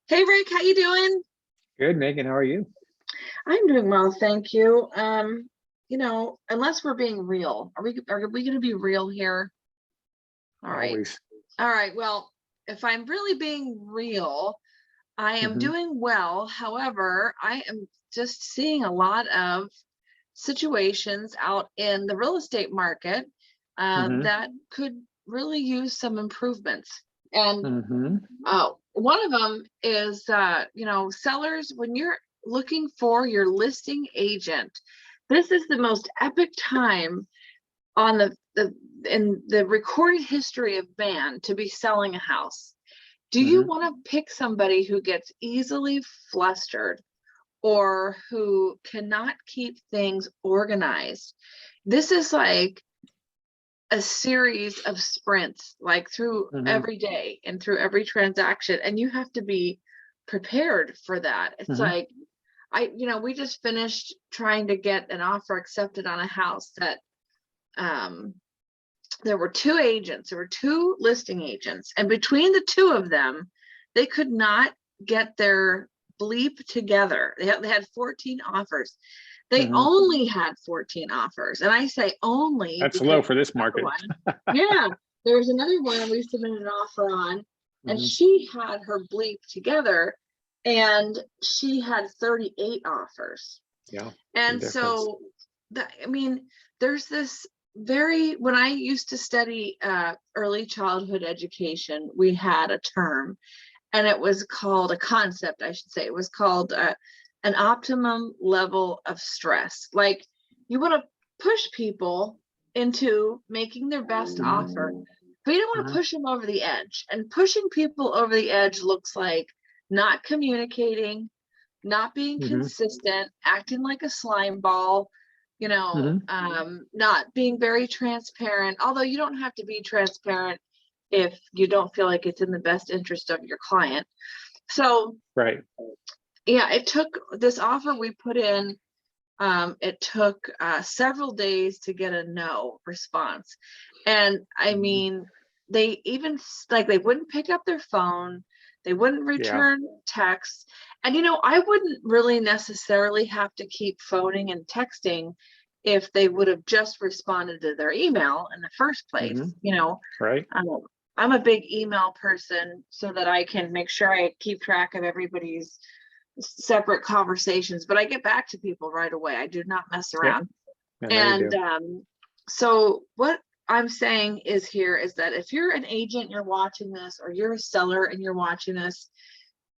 Hey Rick, how you doing? Good, Megan. How are you? I'm doing well, thank you. Unless we're being real, are we going to be real here? All right. Always. All right. Well, if I'm really being real, I am Hmm. doing well. However, I am just seeing a lot of situations out in the real estate market Hmm. that could really use some improvements. And Hmm. one of them is, sellers, when you're looking for your listing agent, this is the most epic time on in the recorded history of man to be selling a house. Do you Hmm. want to pick somebody who gets easily flustered or who cannot keep things organized? This is like a series of sprints, like through Hmm. every day and through every transaction, and you have to be prepared for that. It's Hmm. like we just finished trying to get an offer accepted on a house that um there were two listing agents, and between the two of them, they could not get their bleep together. They had 14 offers. They Hmm. only had 14 offers. And I say only That's because low for this another market. one, yeah, there was another one we submitted an offer on, and Hmm. she had her bleep together, and she had 38 offers. Yeah, big And difference. so I mean, there's this when I used to study early childhood education, we had a term, and it was called a concept, I should say. It was called an optimum level of stress. Like, you want to push people into making their best offer, but you don't want to Hmm. push them over the edge. And pushing people over the edge looks like not communicating, not being Hmm. consistent, acting like a slime ball, Hmm. not being very transparent, although you don't have to be transparent if you don't feel like it's in the best interest of your client. So Right. yeah, it took this offer we put in, it took several days to get a no response. And I Hmm. mean, they even, like, they wouldn't pick up their phone, they wouldn't Yeah. return texts. And I wouldn't really necessarily have to keep phoning and texting if they would have just responded to their email in the first place. Hmm. Right. Um, I'm a big email person so that I can make sure I keep track of everybody's separate conversations, but I get back to people right away. I do not mess Yep. around. I know you And do. so what I'm saying is that if you're an agent, you're watching this, or you're a seller and you're watching this,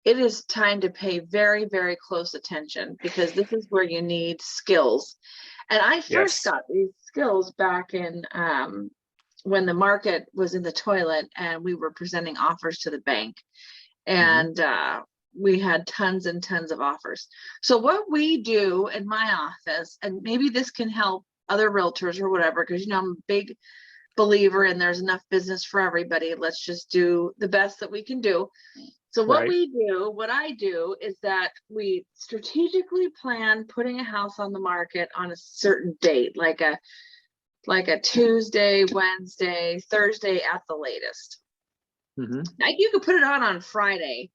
it is time to pay very, very close attention, because this is where you need skills. And I first Yes. got these skills back in when the market was in the toilet and we were presenting offers to the bank. Hmm. And we had tons and tons of offers. So what we do in my office, and maybe this can help other realtors or whatever, because I'm a big believer in there's enough business for everybody. Let's just do the best that we can do. So Right. what I do is that we strategically plan putting a house on the market on a certain date, like a Tuesday, Wednesday, Thursday at the latest. Hmm. Like, you could put it on Friday,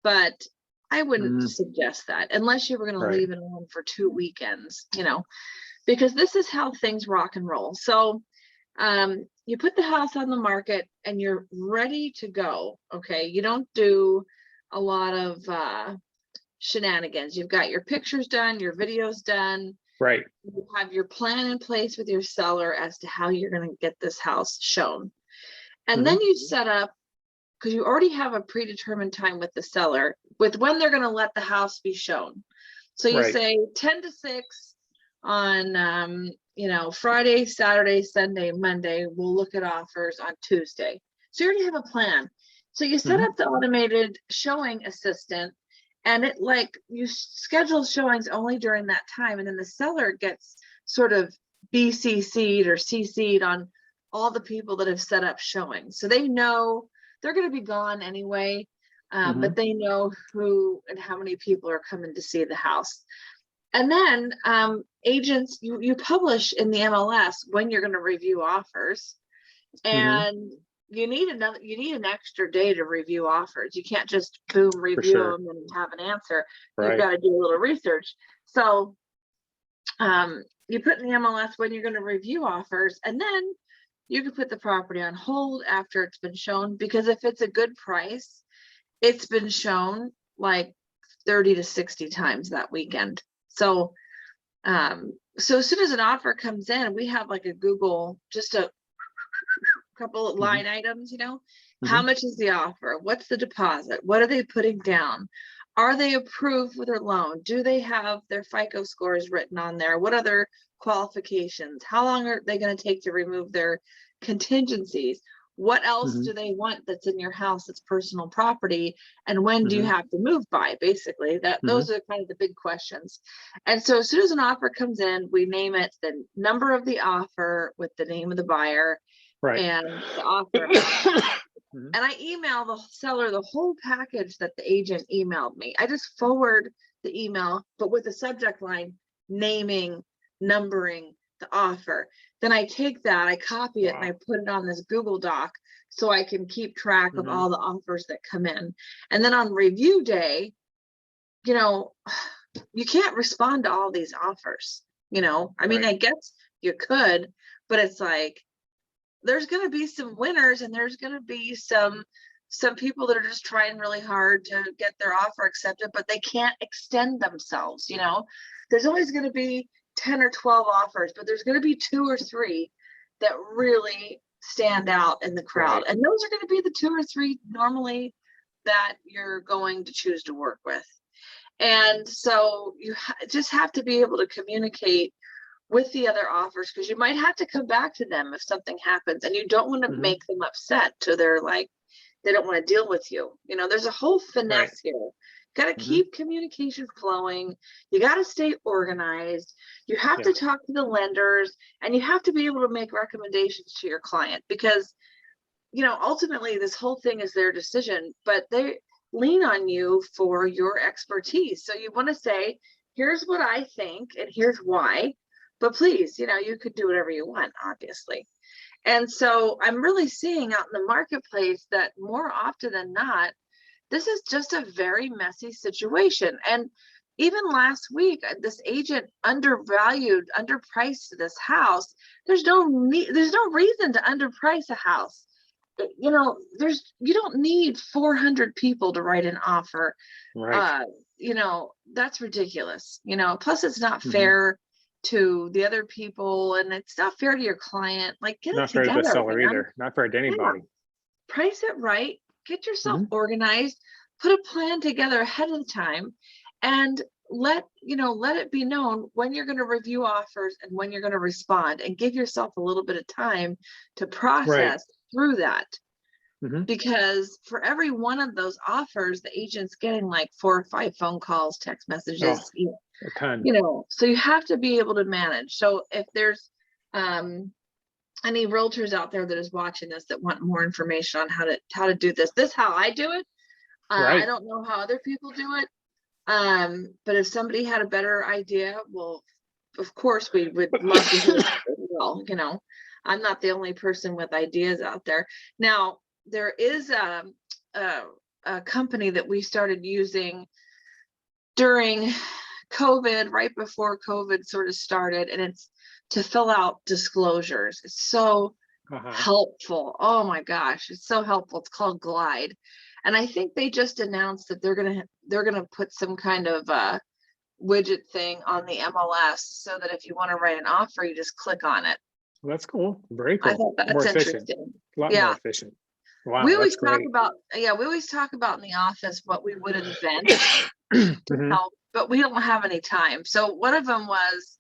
but I wouldn't Hmm. suggest that unless you were going to Right. leave it alone for 2 weekends, because this is how things rock and roll. So you put the house on the market and you're ready to go. Okay. You don't do a lot of shenanigans. You've got your pictures done, your videos done. Right. You have your plan in place with your seller as to how you're going to get this house shown. And then Hmm. you set up, because you already have a predetermined time with the seller with when they're going to let the house be shown. So you Right. say 10 to 6 on Friday, Saturday, Sunday, Monday. We'll look at offers on Tuesday. So you already have a plan. So you set Hmm. up the automated showing assistant, and it, like, you schedule showings only during that time, and then the seller gets sort of BCC'd or CC'd on all the people that have set up showings. So they know they're going to be gone anyway, but Hmm. they know who and how many people are coming to see the house. And then agents, you publish in the MLS when you're going to review offers. Hmm. And you need an extra day to review offers. You can't just boom For review sure. them and have an answer. You've Right. got to do a little research. So you put in the MLS when you're going to review offers, and then you can put the property on hold after it's been shown, because if it's a good price, it's been shown like 30 to 60 times that weekend. So so as soon as an offer comes in, we have like a Google, just a couple of line items, how much is the offer? What's the deposit? What are they putting down? Are they approved for their loan? Do they have their FICO scores written on there? What other qualifications? How long are they going to take to remove their contingencies? What else do they want that's in your house that's personal property? And when do you have to move by? Basically, those are kind of the big questions. And so as soon as an offer comes in, we name it the number of the offer with the name of the buyer, Right. and the offer amount. And I email the seller the whole package that the agent emailed me. I just forward the email, but with the subject line, naming, numbering the offer. Then I take that, I copy it, and I put it on this Google Doc so I can keep track of all the offers that come in. And then on review day, you can't respond to all these offers. I mean, I guess you could, but it's like, there's going to be some winners, and there's going to be some people that are just trying really hard to get their offer accepted, but they can't extend themselves. There's always going to be 10 or 12 offers, but there's going to be 2 or 3 that really stand out in the crowd. And those are going to be the 2 or 3 normally that you're going to choose to work with. And so you just have to be able to communicate with the other offers, because you might have to come back to them if something happens, and you don't want to make them upset to they're like, they don't want to deal with you. There's a whole finesse here. Got to keep communication flowing. You got to stay organized. You have to talk to the lenders, and you have to be able to make recommendations to your client, because ultimately this whole thing is their decision, but they lean on you for your expertise. So you want to say, here's what I think and here's why. But please, you could do whatever you want, obviously. And so I'm really seeing out in the marketplace that more often than not, this is just a very messy situation. And even last week, this agent underpriced this house. There's no reason to underprice a house. You don't need 400 people to write an offer. Right. That's ridiculous. Plus it's not fair to the other people, and it's not fair to your client. Like, get Not it fair to the together, seller man. either. Not fair to anybody. Price it right, get yourself organized, put a plan together ahead of time, and let it be known when you're going to review offers and when you're going to respond, and give yourself a little bit of time to process through that. Because for every one of those offers, the agent's getting like 4 or 5 phone calls, text messages, a ton. so you have to be able to manage. So if there's any realtors out there that is watching this that want more information on how to do this is how I do it. I don't know how other people do it. But if somebody had a better idea, well, of course we would love to hear it as well. I'm not the only person with ideas out there. Now, there is a company that we started using during COVID, right before COVID sort of started, and it's to fill out disclosures. It's so helpful. Oh my gosh, it's so helpful. It's called Glide. And I think they just announced that they're gonna put some kind of widget thing on the MLS, so that if you want to write an offer, you just click on it. Well, that's cool. Very cool. I thought that's more interesting. Efficient. A lot more efficient. Wow, we always talk about in the office what we would invent to help, but we don't have any time. So one of them was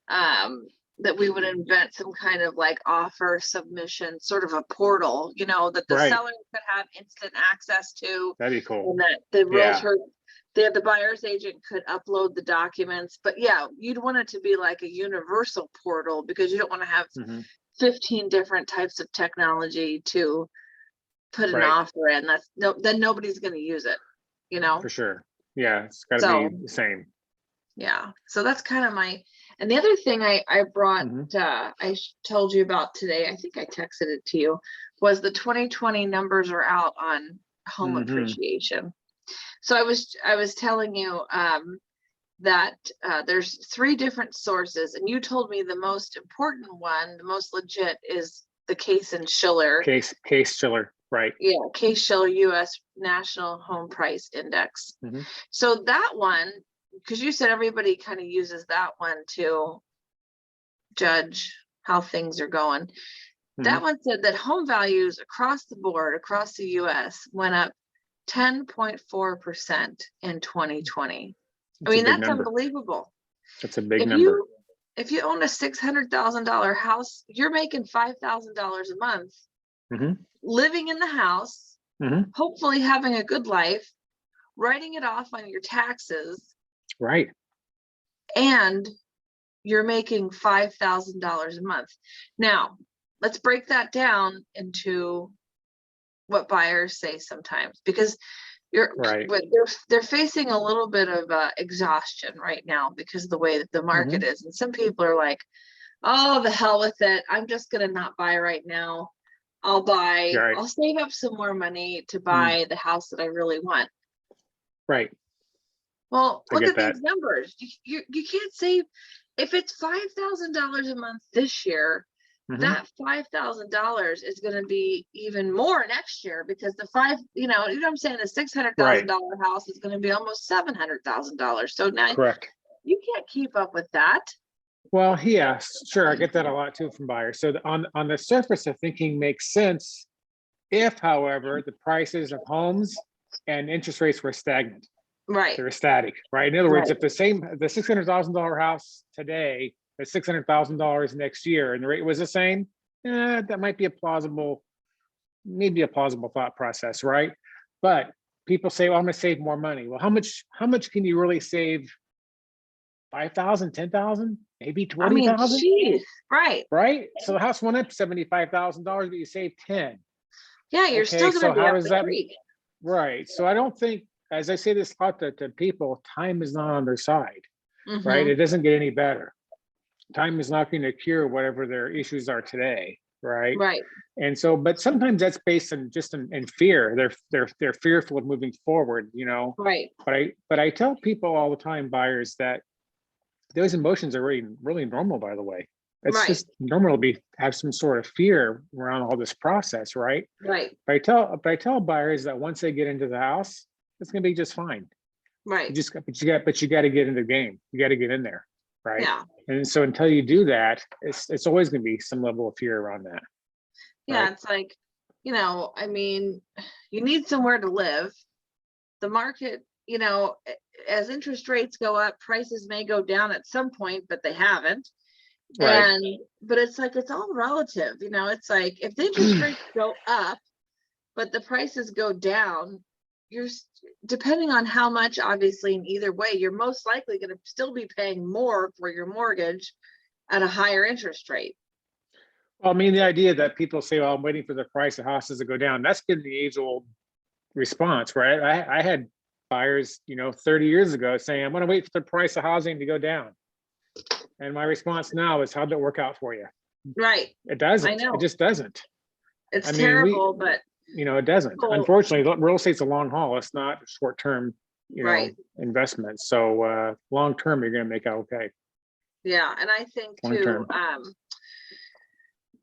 that we would invent some kind of like offer submission, sort of a portal, that the seller could have instant access to. That'd be cool. And that the realtor, the buyer's agent could upload the documents. But you'd want it to be like a universal portal, because you don't want to have 15 different types of technology to put an offer in. Then nobody's going to use it, For sure. Yeah, it's got to be the same. Yeah, so that's kind of and the other thing I brought, I told you about today, I think I texted it to you, was the 2020 numbers are out on home appreciation. So I was telling you that there's 3 different sources, and you told me the most important one, the most legit, is the Case and Schiller. Case Schiller, right? Yeah, Case Schiller U.S. National Home Price Index. So that one, because you said everybody kind of uses that one to judge how things are going. That one said that home values across the board, across the U.S., went up 10.4% in 2020. I mean, that's unbelievable. That's a big number. If you own a $600,000 house, you're making $5,000 a month, living in the house, hopefully having a good life, writing it off on your taxes. Right. And you're making $5,000 a month. Now, let's break that down into what buyers say sometimes, because they're facing a little bit of exhaustion right now because of the way that the market is. And some people are like, oh, the hell with it. I'm just going to not buy right now. I'll save up some more money to buy the house that I really want. Right. Well, look at these numbers. You can't save. If it's $5,000 a month this year, that $5,000 is going to be even more next year, because you know what I'm saying? The $600,000 house is going to be almost $700,000. So now you can't keep up with that. Well, yeah, sure. I get that a lot too from buyers. So on the surface, the thinking makes sense if, however, the prices of homes and interest rates were stagnant. Right. They're static, right? In other words, if the $600,000 house today is $600,000 next year and the rate was the same, that might be maybe a plausible thought process, right? But people say, well, I'm gonna save more money. Well, how much can you really save? 5,000, 10,000, maybe 20,000? Geez, right. Right? So the house went up $75,000, but you saved 10. Yeah, you're still gonna be up the creek. Right. So I don't think, as I say this a lot to people, time is not on their side, right? It doesn't get any better. Time is not going to cure whatever their issues are today, right? Right. And so, but sometimes that's based on just in fear. They're fearful of moving forward, you know. Right. But I tell people all the time, buyers, that those emotions are really normal, by the way. It's just normal to have some sort of fear around all this process, right? Right. But I tell buyers that once they get into the house, it's going to be just fine. Right. But you got to get into the game. You got to get in there, right? Yeah. And so until you do that, it's always going to be some level of fear around that. Yeah, right? It's like, you know, I mean, you need somewhere to live. The market, you know, as interest rates go up, prices may go down at some point, but they haven't. Right. But it's like, it's all relative, you know. It's like, if the interest rates go up, but the prices go down, you're depending on how much, obviously, in either way, you're most likely going to still be paying more for your mortgage at a higher interest rate. Well, I mean, the idea that people say, well, I'm waiting for the price of houses to go down, that's been the age-old response, right? I had buyers, you know, 30 years ago saying, I'm going to wait for the price of housing to go down. And my response now is, how'd that work out for you? Right. It doesn't. I know. It just doesn't. It's terrible, but you know, it doesn't. Cool. Unfortunately, real estate's a long haul. It's not a short-term, you know, Right. investment. So long-term, you're going to make out okay. Yeah, and I think too, Long-term.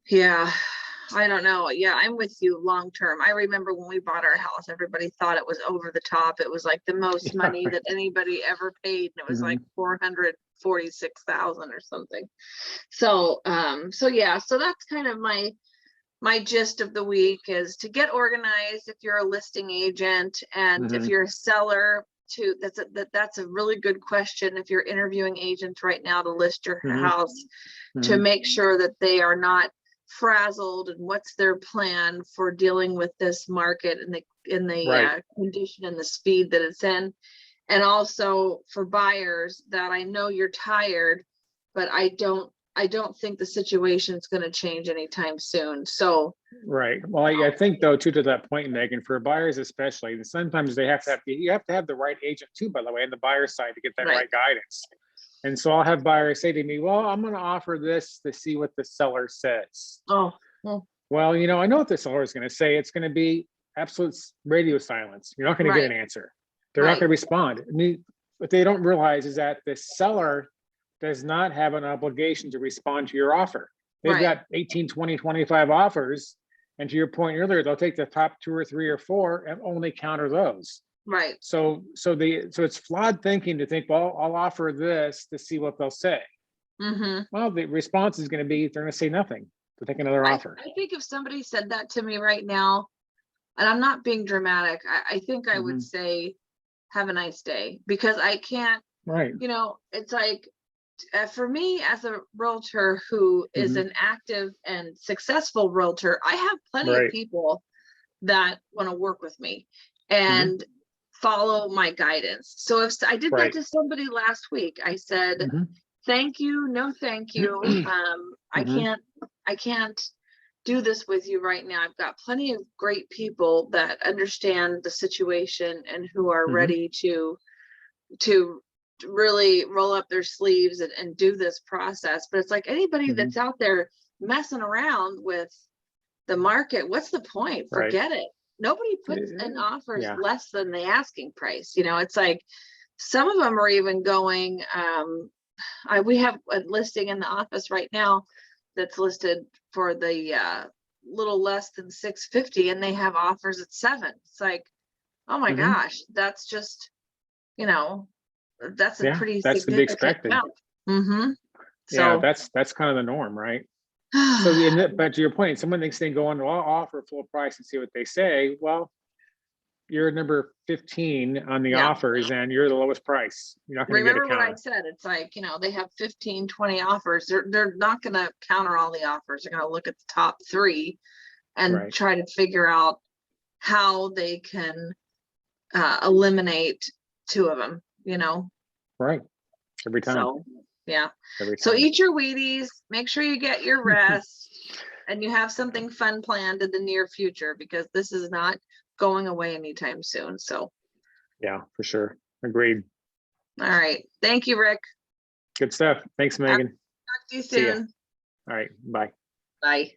yeah, I don't know. Yeah, I'm with you long term. I remember when we bought our house, everybody thought it was over the top. It was like the most money that anybody ever paid, and it was like 446,000 or something. So yeah, so that's kind of my gist of the week, is to get organized if you're a listing agent, and if you're a seller too. That's a really good question. If you're interviewing agents right now to list your house, to make sure that they are not frazzled, and what's their plan for dealing with this market and the condition and the speed that it's in. And also for buyers, that I know you're tired, but I don't think the situation is going to change anytime soon. So well, I think though too, to that point, Megan, for buyers especially, and sometimes you have to have the right agent too, by the way, on the buyer side, to get that right guidance. And so I'll have buyers say to me, well, I'm going to offer this to see what the seller says. Oh, well. well, you know, I know what the seller is going to say. It's going to be absolute radio silence. You're not going to get Right. an answer. They're not Right. going to respond. I mean, what they don't realize is that the seller does not have an obligation to respond to your offer. They've Right. got 18, 20, 25 offers. And to your point earlier, they'll take the top 2 or 3 or 4 and only counter those. Right. So it's flawed thinking to think, well, I'll offer this to see what they'll say. Well, the response is going to be, they're going to say nothing. To take another offer. I think if somebody said that to me right now, and I'm not being dramatic, I think I would say, have a nice day, because I can't, Right. you know, it's like, for me as a realtor who is an active and successful realtor, I have plenty of people that want to work with me and follow my guidance. So if I did that to somebody last week, I said, thank you, no thank you. I can't do this with you right now. I've got plenty of great people that understand the situation and who are ready to really roll up their sleeves and do this process. But it's like anybody that's out there messing around with the market, what's the point? Forget it. Nobody puts in offers less than the asking price. You know, it's like some of them are even going, we have a listing in the office right now that's listed for the little less than 650, and they have offers at 7. It's like, oh my gosh, that's just, you know, that's a pretty that's to be significant expected. amount. Yeah, So that's kind of the norm, right? So but to your point, someone thinks they go on to offer full price and see what they say. Well, you're number 15 on the offers and you're the lowest price. You're not going to get a remember what I counter. said. It's like, you know, they have 15, 20 offers. They're not going to counter all the offers. They're going to look at the top 3 and try to figure out how they can eliminate 2 of them, you know? Right. Every time. So, yeah. Every So time. eat your Wheaties, make sure you get your rest, and you have something fun planned in the near future, because this is not going away anytime soon. So, yeah, for sure. Agreed. All right. Thank you, Rick. Good stuff. Thanks, Megan. Talk to you See ya. soon. All right. Bye. Bye.